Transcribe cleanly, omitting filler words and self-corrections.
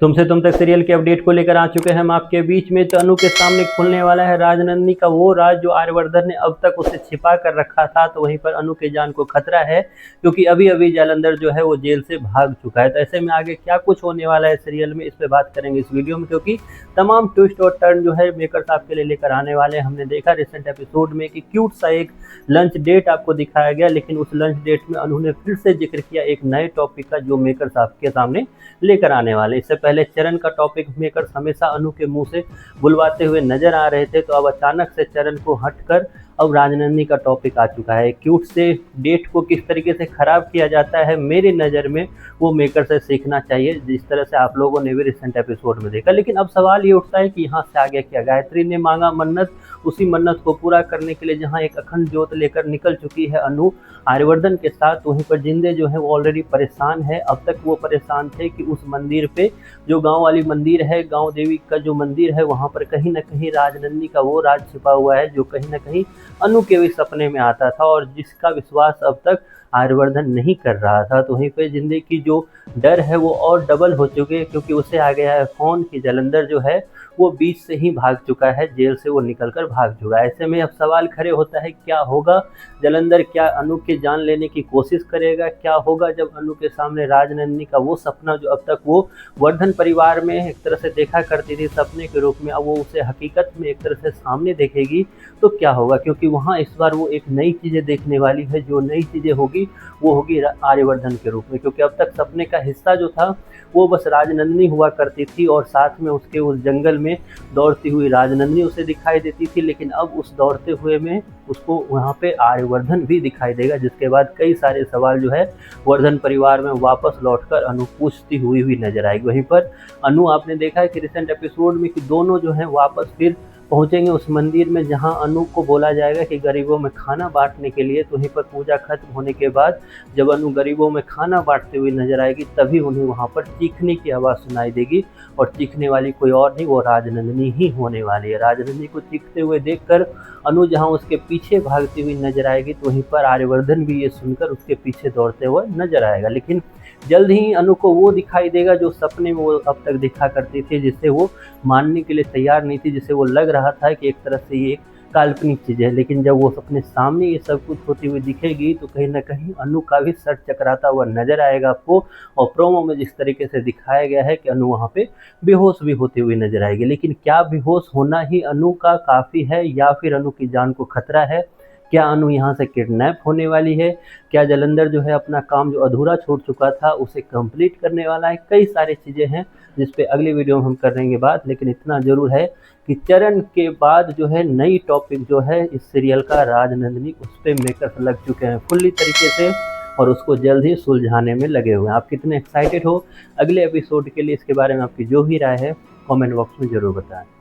तुमसे तुम तक सीरियल के अपडेट को लेकर आ चुके हैं हम आपके बीच में। तो अनु के सामने खुलने वाला है राजनंदिनी का वो राज जो आर्यवर्धन ने अब तक उसे छिपा कर रखा था। तो वहीं पर अनु के जान को खतरा है, क्योंकि अभी अभी जालंधर जो है वो जेल से भाग चुका है। तो ऐसे में आगे क्या कुछ होने वाला है सीरियल में, इस पे बात करेंगे इस वीडियो में, क्योंकि तमाम ट्विस्ट और टर्न जो है मेकर्स आपके लिए लेकर आने वाले हैं। हमने देखा रिसेंट एपिसोड में कि क्यूट सा एक लंच डेट आपको दिखाया गया, लेकिन उस लंच डेट में अनु ने फिर से जिक्र किया एक नए टॉपिक का जो मेकर्स आपके सामने लेकर आने वाले। इससे पहले चरण का टॉपिक मेकर्स हमेशा अनु के मुंह से बुलवाते हुए नजर आ रहे थे, तो अब अचानक से चरण को हटकर अब राजनंदिनी का टॉपिक आ चुका है। क्यूट से डेट को किस तरीके से खराब किया जाता है, मेरी नज़र में वो मेकर से सीखना चाहिए, जिस तरह से आप लोगों ने भी रिसेंट एपिसोड में देखा। लेकिन अब सवाल ये उठता है कि यहाँ से आगे क्या। गायत्री ने मांगा मन्नत, उसी मन्नत को पूरा करने के लिए जहाँ एक अखंड ज्योत लेकर निकल चुकी है अनु आर्यवर्धन के साथ, वहीं पर जिंदे जो है वो ऑलरेडी परेशान है। अब तक वो परेशान थे कि उस मंदिर पे, जो गांव वाली मंदिर है, गांव देवी का जो मंदिर है, वहां पर कहीं ना कहीं राजनंदिनी का वो राज छिपा हुआ है जो कहीं ना कहीं अनु के भी सपने में आता था और जिसका विश्वास अब तक आर्यवर्धन नहीं कर रहा था। तो वहीं पे जिंदगी की जो डर है वो और डबल हो चुके हैं, क्योंकि उसे आ गया है फोन कि जालंधर जो है वो बीच से ही भाग चुका है, जेल से वो निकलकर भाग चुका है। ऐसे में अब सवाल खड़े होता है क्या होगा। जालंधर क्या अनु की जान लेने की कोशिश करेगा? क्या होगा जब अनु के सामने राजनंदिनी का वो सपना जो अब तक वो वर्धन परिवार में एक तरह से देखा करती थी सपने के रूप में, अब वो उसे हकीकत में एक तरह से सामने देखेगी तो क्या होगा? क्योंकि वहाँ इस बार वो एक नई चीज़ें देखने वाली है। जो नई चीज़ें होगी वो होगी आर्यवर्धन के रूप में, क्योंकि अब तक सपने का हिस्सा जो था वो बस राजनंदिनी हुआ करती थी और साथ में उसके उस जंगल में दौड़ती हुई राजनंदिनी उसे दिखाई देती थी। लेकिन अब उस दौड़ते हुए में उसको वहाँ पे आर्यवर्धन भी दिखाई देगा, जिसके बाद कई सारे सवाल जो है वर्धन परिवार में वापस लौटकर अनु पूछती हुई भी नजर आएगी। वहीं पर अनु आपने देखा है कि रिसेंट एपिसोड में कि दोनों जो है वापस फिर पहुंचेंगे उस मंदिर में जहां अनु को बोला जाएगा कि गरीबों में खाना बांटने के लिए। तो वहीं पर पूजा खत्म होने के बाद जब अनु गरीबों में खाना बांटते हुए नजर आएगी, तभी उन्हें वहां पर चीखने की आवाज़ सुनाई देगी और चीखने वाली कोई और नहीं, वो राजनंदिनी ही होने वाली है। राजनंदिनी को चीखते हुए देखकर अनु जहां उसके पीछे भागती हुई नजर आएगी, तो वहीं पर आर्यवर्धन भी ये सुनकर उसके पीछे दौड़ते हुए नजर आएगा। लेकिन जल्द ही अनु को वो दिखाई देगा जो सपने में वो अब तक दिखा करती थी, जिससे वो मानने के लिए तैयार नहीं थी, जिससे वो लग रहा था कि एक तरह से ये काल्पनिक चीज़ है। लेकिन जब वो अपने सामने ये सब कुछ होती हुई दिखेगी तो कहीं ना कहीं अनु का भी सर चकराता हुआ नजर आएगा आपको। और प्रोमो में जिस तरीके से दिखाया गया है कि अनु वहाँ पे बेहोश भी होती हुई नजर आएगी। लेकिन क्या बेहोश होना ही अनु का काफ़ी है या फिर अनु की जान को खतरा है? क्या अनु यहाँ से किडनैप होने वाली है? क्या जालंधर जो है अपना काम जो अधूरा छोड़ चुका था उसे कंप्लीट करने वाला है? कई सारी चीज़ें हैं जिस पे अगली वीडियो में हम करेंगे बात। लेकिन इतना ज़रूर है कि चरण के बाद जो है नई टॉपिक जो है इस सीरियल का राजनंदिनी, उस पर मेकर्स लग चुके हैं फुल्ली तरीके से और उसको जल्द ही सुलझाने में लगे हुए हैं। आप कितने एक्साइटेड हो अगले एपिसोड के लिए? इसके बारे में आपकी जो भी राय है कमेंट बॉक्स में ज़रूर बताएं।